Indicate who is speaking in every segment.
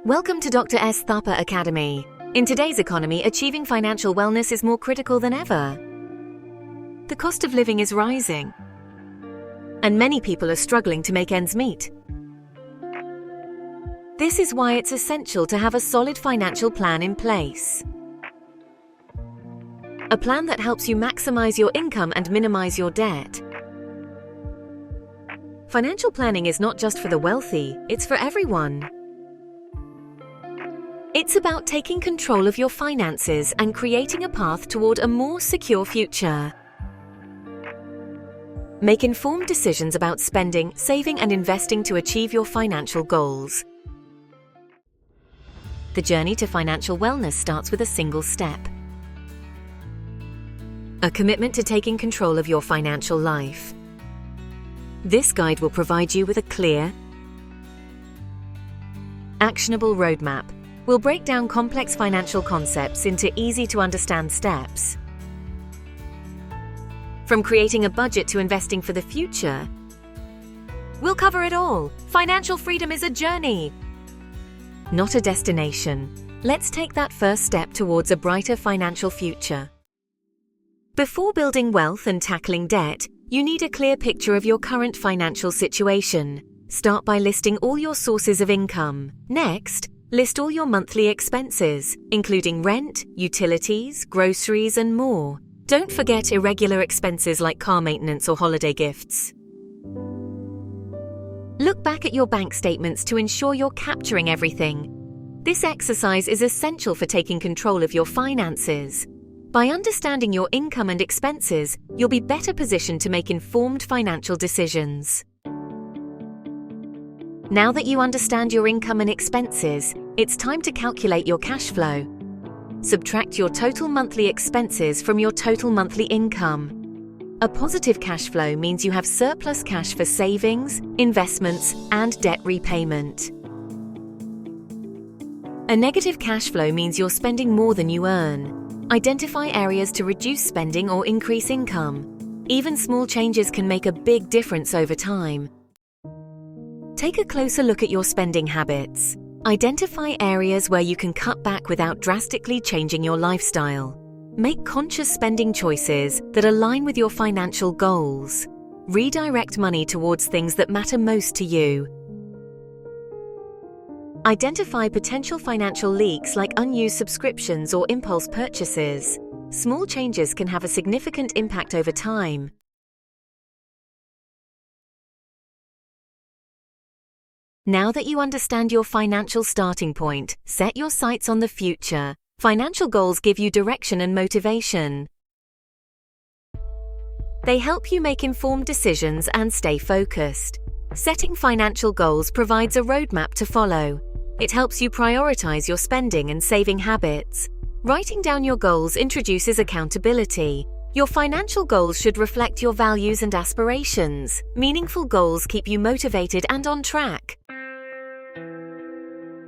Speaker 1: Welcome to Dr. S. Thapa Academy. In today's economy, achieving financial wellness is more critical than ever. The cost of living is rising, and many people are struggling to make ends meet. This is why it's essential to have a solid financial plan in place. A plan that helps you maximize your income and minimize your debt. Financial planning is not just for the wealthy, it's for everyone. It's about taking control of your finances and creating a path toward a more secure future. Make informed decisions about spending, saving, and investing to achieve your financial goals. The journey to financial wellness starts with a single step: a commitment to taking control of your financial life. This guide will provide you with a clear, actionable roadmap. We'll break down complex financial concepts into easy-to-understand steps. From creating a budget to investing for the future, we'll cover it all. Financial freedom is a journey, not a destination. Let's take that first step towards a brighter financial future. Before building wealth and tackling debt, you need a clear picture of your current financial situation. Start by listing all your sources of income. Next, list all your monthly expenses, including rent, utilities, groceries, and more. Don't forget irregular expenses like car maintenance or holiday gifts. Look back at your bank statements to ensure you're capturing everything. This exercise is essential for taking control of your finances. By understanding your income and expenses, you'll be better positioned to make informed financial decisions. Now that you understand your income and expenses, it's time to calculate your cash flow. Subtract your total monthly expenses from your total monthly income. A positive cash flow means you have surplus cash for savings, investments, and debt repayment. A negative cash flow means you're spending more than you earn. Identify areas to reduce spending or increase income. Even small changes can make a big difference over time. Take a closer look at your spending habits. Identify areas where you can cut back without drastically changing your lifestyle. Make conscious spending choices that align with your financial goals. Redirect money towards things that matter most to you. Identify potential financial leaks like unused subscriptions or impulse purchases. Small changes can have a significant impact over time. Now that you understand your financial starting point, set your sights on the future. Financial goals give you direction and motivation. They help you make informed decisions and stay focused. Setting financial goals provides a roadmap to follow. It helps you prioritize your spending and saving habits. Writing down your goals introduces accountability. Your financial goals should reflect your values and aspirations. Meaningful goals keep you motivated and on track.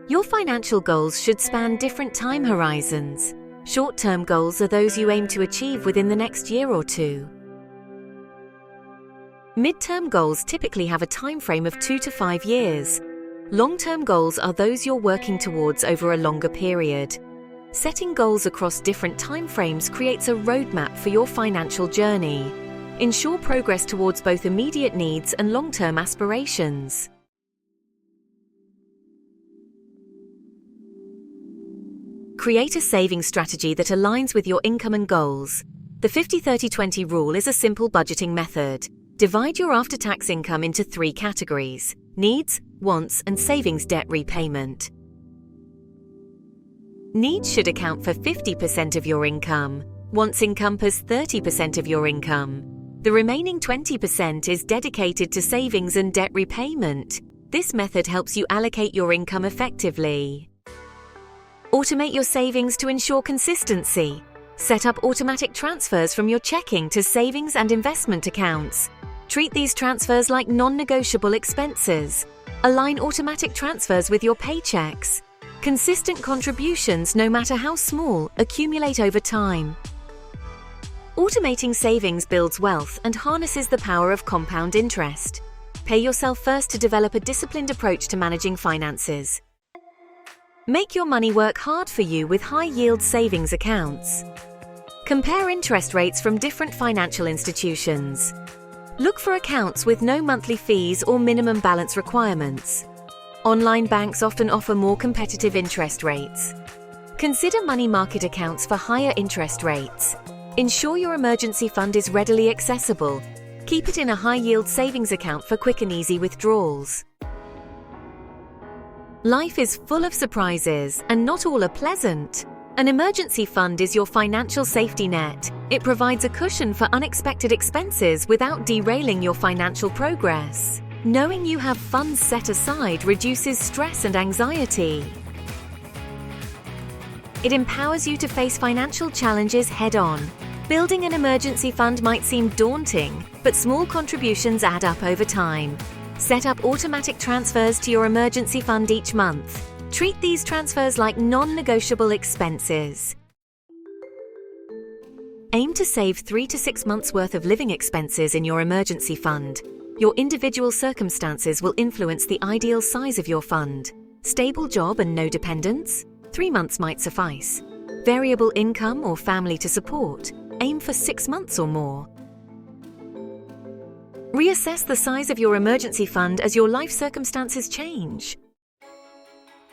Speaker 1: Your financial goals should span different time horizons. Short-term goals are those you aim to achieve within the next year or two. Mid-term goals typically have a time frame of 2 to 5 years. Long-term goals are those you're working towards over a longer period. Setting goals across different time frames creates a roadmap for your financial journey. Ensure progress towards both immediate needs and long-term aspirations. Create a saving strategy that aligns with your income and goals. The 50-30-20 rule is a simple budgeting method. Divide your after-tax income into 3 categories: needs, wants, and savings debt repayment. Needs should account for 50% of your income. Wants encompass 30% of your income. The remaining 20% is dedicated to savings and debt repayment. This method helps you allocate your income effectively. Automate your savings to ensure consistency. Set up automatic transfers from your checking to savings and investment accounts. Treat these transfers like non-negotiable expenses. Align automatic transfers with your paychecks. Consistent contributions, no matter how small, accumulate over time. Automating savings builds wealth and harnesses the power of compound interest. Pay yourself first to develop a disciplined approach to managing finances. Make your money work hard for you with high-yield savings accounts. Compare interest rates from different financial institutions. Look for accounts with no monthly fees or minimum balance requirements. Online banks often offer more competitive interest rates. Consider money market accounts for higher interest rates. Ensure your emergency fund is readily accessible. Keep it in a high-yield savings account for quick and easy withdrawals. Life is full of surprises, and not all are pleasant. An emergency fund is your financial safety net. It provides a cushion for unexpected expenses without derailing your financial progress. Knowing you have funds set aside reduces stress and anxiety. It empowers you to face financial challenges head-on. Building an emergency fund might seem daunting, but small contributions add up over time. Set up automatic transfers to your emergency fund each month. Treat these transfers like non-negotiable expenses. Aim to save 3 to 6 months' worth of living expenses in your emergency fund. Your individual circumstances will influence the ideal size of your fund. Stable job and no dependents? 3 months might suffice. Variable income or family to support? Aim for 6 months or more. Reassess the size of your emergency fund as your life circumstances change.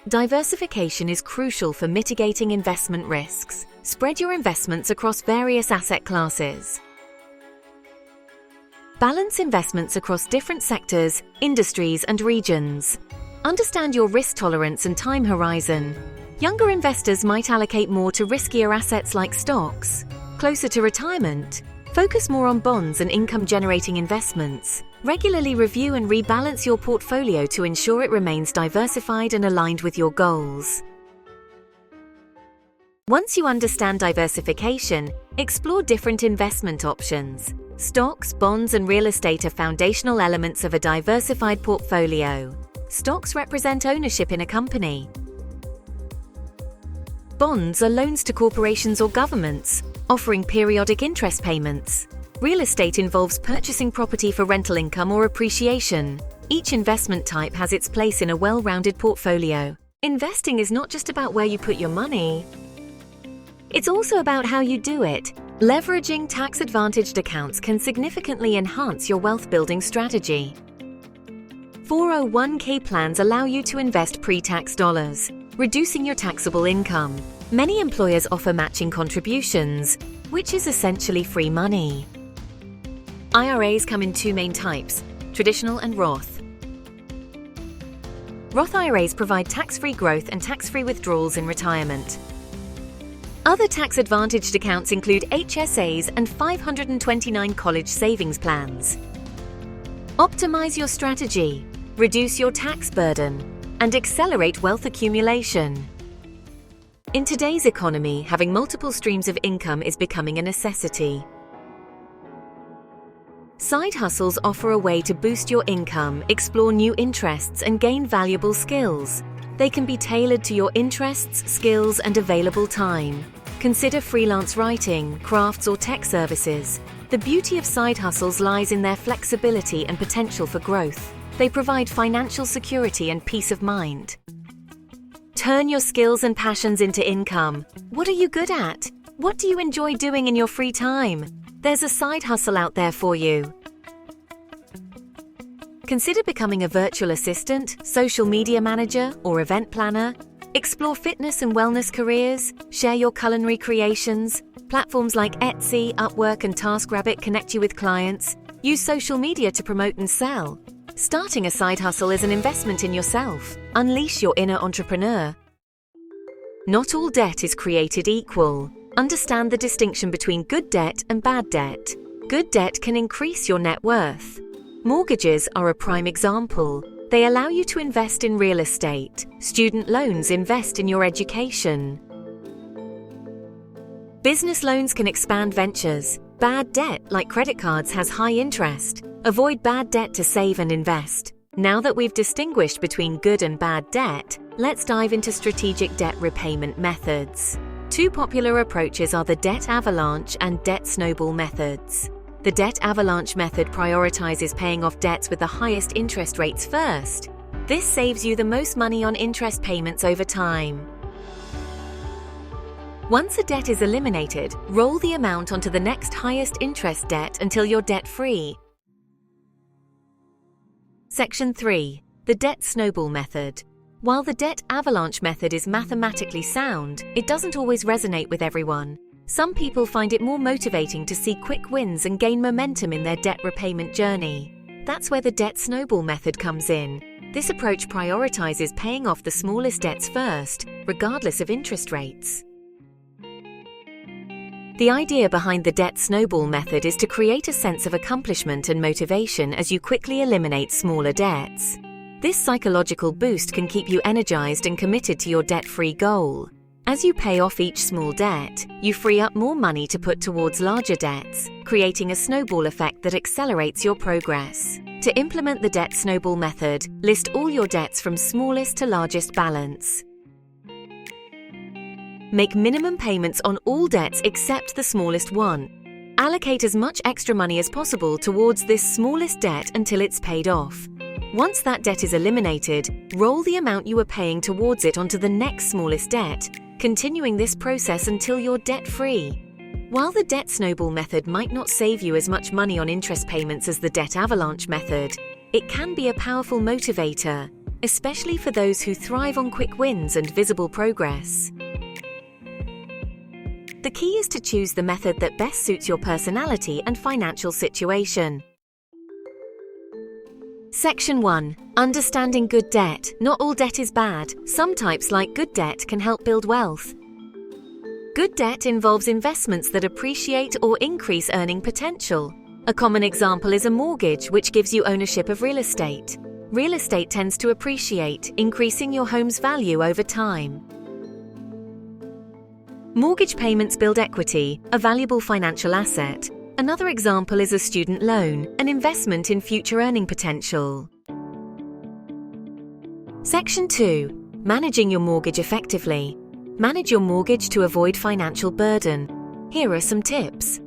Speaker 1: Diversification is crucial for mitigating investment risks. Spread your investments across various asset classes. Balance investments across different sectors, industries, and regions. Understand your risk tolerance and time horizon. Younger investors might allocate more to riskier assets like stocks. Closer to retirement, focus more on bonds and income-generating investments. Regularly review and rebalance your portfolio to ensure it remains diversified and aligned with your goals. Once you understand diversification, explore different investment options. Stocks, bonds, and real estate are foundational elements of a diversified portfolio. Stocks represent ownership in a company. Bonds are loans to corporations or governments, offering periodic interest payments. Real estate involves purchasing property for rental income or appreciation. Each investment type has its place in a well-rounded portfolio. Investing is not just about where you put your money. It's also about how you do it. Leveraging tax-advantaged accounts can significantly enhance your wealth-building strategy. 401k plans allow you to invest pre-tax dollars, reducing your taxable income. Many employers offer matching contributions, which is essentially free money. IRAs come in 2 main types, traditional and Roth. Roth IRAs provide tax-free growth and tax-free withdrawals in retirement. Other tax-advantaged accounts include HSAs and 529 college savings plans. Optimize your strategy, reduce your tax burden, and accelerate wealth accumulation. In today's economy, having multiple streams of income is becoming a necessity. Side hustles offer a way to boost your income, explore new interests, and gain valuable skills. They can be tailored to your interests, skills, and available time. Consider freelance writing, crafts, or tech services. The beauty of side hustles lies in their flexibility and potential for growth. They provide financial security and peace of mind. Turn your skills and passions into income. What are you good at? What do you enjoy doing in your free time? There's a side hustle out there for you. Consider becoming a virtual assistant, social media manager, or event planner. Explore fitness and wellness careers. Share your culinary creations. Platforms like Etsy, Upwork, and TaskRabbit connect you with clients. Use social media to promote and sell. Starting a side hustle is an investment in yourself. Unleash your inner entrepreneur. Not all debt is created equal. Understand the distinction between good debt and bad debt. Good debt can increase your net worth. Mortgages are a prime example. They allow you to invest in real estate. Student loans invest in your education. Business loans can expand ventures. Bad debt, like credit cards, has high interest. Avoid bad debt to save and invest. Now that we've distinguished between good and bad debt, let's dive into strategic debt repayment methods. 2 popular approaches are the debt avalanche and debt snowball methods. The debt avalanche method prioritizes paying off debts with the highest interest rates first. This saves you the most money on interest payments over time. Once a debt is eliminated, roll the amount onto the next highest interest debt until you're debt-free. Section 3. The debt snowball method. While the debt avalanche method is mathematically sound, it doesn't always resonate with everyone. Some people find it more motivating to see quick wins and gain momentum in their debt repayment journey. That's where the debt snowball method comes in. This approach prioritizes paying off the smallest debts first, regardless of interest rates. The idea behind the debt snowball method is to create a sense of accomplishment and motivation as you quickly eliminate smaller debts. This psychological boost can keep you energized and committed to your debt-free goal. As you pay off each small debt, you free up more money to put towards larger debts, creating a snowball effect that accelerates your progress. To implement the debt snowball method, list all your debts from smallest to largest balance. Make minimum payments on all debts except the smallest one. Allocate as much extra money as possible towards this smallest debt until it's paid off. Once that debt is eliminated, roll the amount you are paying towards it onto the next smallest debt, continuing this process until you're debt-free. While the debt snowball method might not save you as much money on interest payments as the debt avalanche method, it can be a powerful motivator, especially for those who thrive on quick wins and visible progress. The key is to choose the method that best suits your personality and financial situation. Section 1. Understanding good debt. Not all debt is bad. Some types, like good debt, can help build wealth. Good debt involves investments that appreciate or increase earning potential. A common example is a mortgage, which gives you ownership of real estate. Real estate tends to appreciate, increasing your home's value over time. Mortgage payments build equity, a valuable financial asset. Another example is a student loan, an investment in future earning potential. Section 2. Managing your mortgage effectively. Manage your mortgage to avoid financial burden. Here are some tips.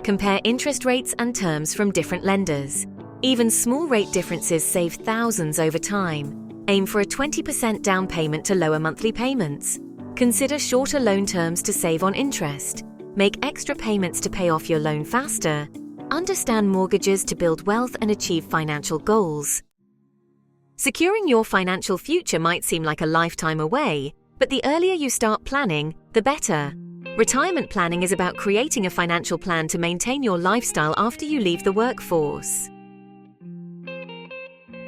Speaker 1: Compare interest rates and terms from different lenders. Even small rate differences save thousands over time. Aim for a 20% down payment to lower monthly payments. Consider shorter loan terms to save on interest. Make extra payments to pay off your loan faster. Understand mortgages to build wealth and achieve financial goals. Securing your financial future might seem like a lifetime away, but the earlier you start planning, the better. Retirement planning is about creating a financial plan to maintain your lifestyle after you leave the workforce.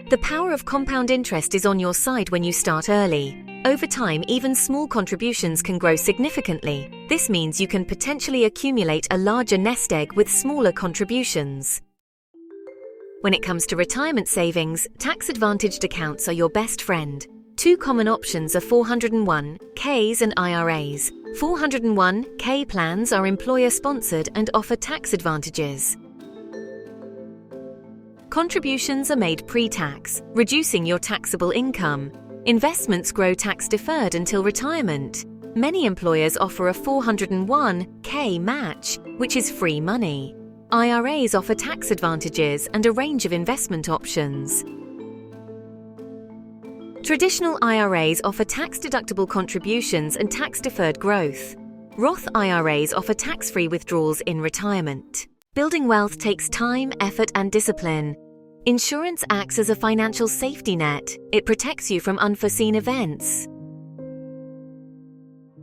Speaker 1: The power of compound interest is on your side when you start early. Over time, even small contributions can grow significantly. This means you can potentially accumulate a larger nest egg with smaller contributions. When it comes to retirement savings, tax-advantaged accounts are your best friend. Two common options are 401(k)s and IRAs. 401(k) plans are employer-sponsored and offer tax advantages. Contributions are made pre-tax, reducing your taxable income. Investments grow tax-deferred until retirement. Many employers offer a 401(k) match, which is free money. IRAs offer tax advantages and a range of investment options. Traditional IRAs offer tax-deductible contributions and tax-deferred growth. Roth IRAs offer tax-free withdrawals in retirement. Building wealth takes time, effort, and discipline. Insurance acts as a financial safety net. It protects you from unforeseen events.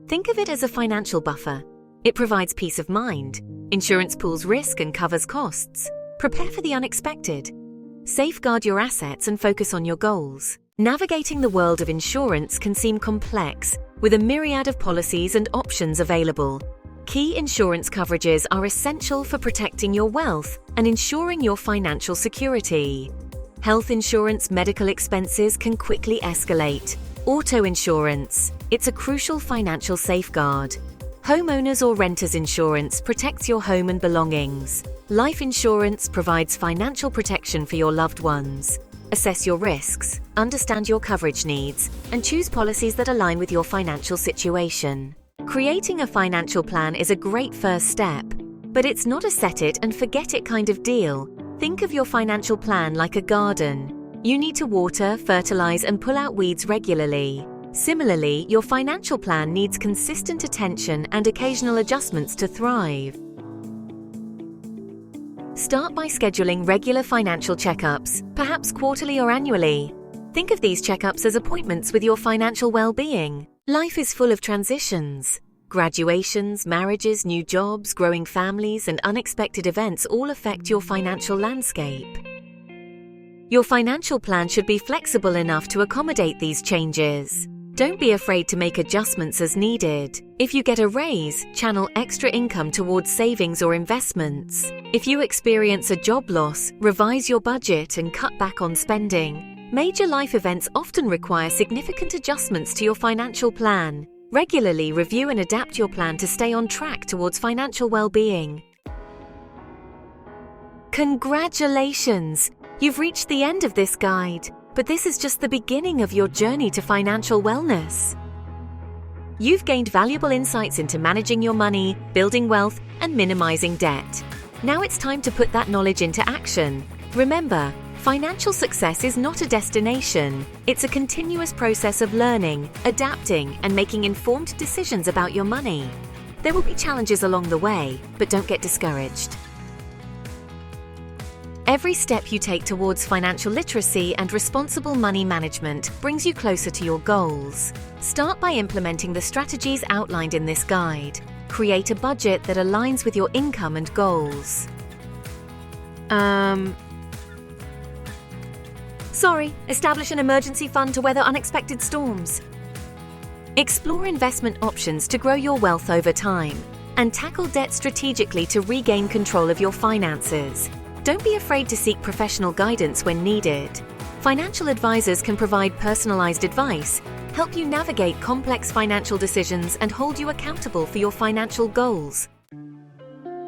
Speaker 1: Think of it as a financial buffer. It provides peace of mind. Insurance pools risk and covers costs. Prepare for the unexpected. Safeguard your assets and focus on your goals. Navigating the world of insurance can seem complex, with a myriad of policies and options available. Key insurance coverages are essential for protecting your wealth and ensuring your financial security. Health insurance medical expenses can quickly escalate. Auto insurance, it's a crucial financial safeguard. Homeowners or renters insurance protects your home and belongings. Life insurance provides financial protection for your loved ones. Assess your risks, understand your coverage needs, and choose policies that align with your financial situation. Creating a financial plan is a great first step, but it's not a set it and forget it kind of deal. Think of your financial plan like a garden. You need to water, fertilize, and pull out weeds regularly. Similarly, your financial plan needs consistent attention and occasional adjustments to thrive. Start by scheduling regular financial checkups, perhaps quarterly or annually. Think of these checkups as appointments with your financial well-being. Life is full of transitions. Graduations, marriages, new jobs, growing families, and unexpected events all affect your financial landscape. Your financial plan should be flexible enough to accommodate these changes. Don't be afraid to make adjustments as needed. If you get a raise, channel extra income towards savings or investments. If you experience a job loss, revise your budget and cut back on spending. Major life events often require significant adjustments to your financial plan. Regularly review and adapt your plan to stay on track towards financial well-being. Congratulations! You've reached the end of this guide, but this is just the beginning of your journey to financial wellness. You've gained valuable insights into managing your money, building wealth, and minimizing debt. Now it's time to put that knowledge into action. Remember, financial success is not a destination. It's a continuous process of learning, adapting, and making informed decisions about your money. There will be challenges along the way, but don't get discouraged. Every step you take towards financial literacy and responsible money management brings you closer to your goals. Start by implementing the strategies outlined in this guide. Create a budget that aligns with your income and goals. Sorry, establish an emergency fund to weather unexpected storms. Explore investment options to grow your wealth over time, and tackle debt strategically to regain control of your finances. Don't be afraid to seek professional guidance when needed. Financial advisors can provide personalized advice, help you navigate complex financial decisions, and hold you accountable for your financial goals.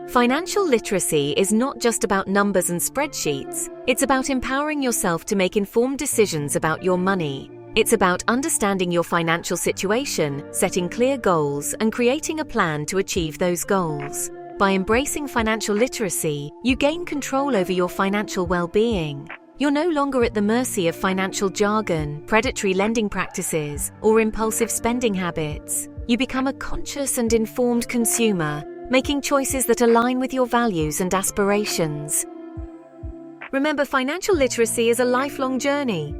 Speaker 1: Financial literacy is not just about numbers and spreadsheets. It's about empowering yourself to make informed decisions about your money. It's about understanding your financial situation, setting clear goals, and creating a plan to achieve those goals. By embracing financial literacy, you gain control over your financial well-being. You're no longer at the mercy of financial jargon, predatory lending practices, or impulsive spending habits. You become a conscious and informed consumer, making choices that align with your values and aspirations. Remember, financial literacy is a lifelong journey.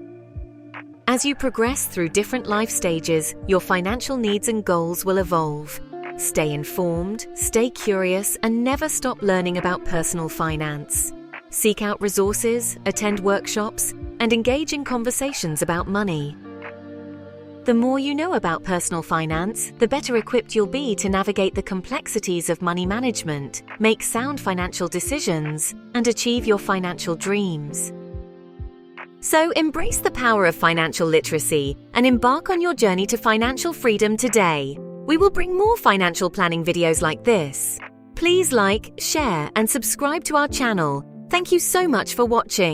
Speaker 1: As you progress through different life stages, your financial needs and goals will evolve. Stay informed, stay curious, and never stop learning about personal finance. Seek out resources, attend workshops, and engage in conversations about money. The more you know about personal finance, the better equipped you'll be to navigate the complexities of money management, make sound financial decisions, and achieve your financial dreams. So embrace the power of financial literacy and embark on your journey to financial freedom today. We will bring more financial planning videos like this. Please like, share, and subscribe to our channel. Thank you so much for watching.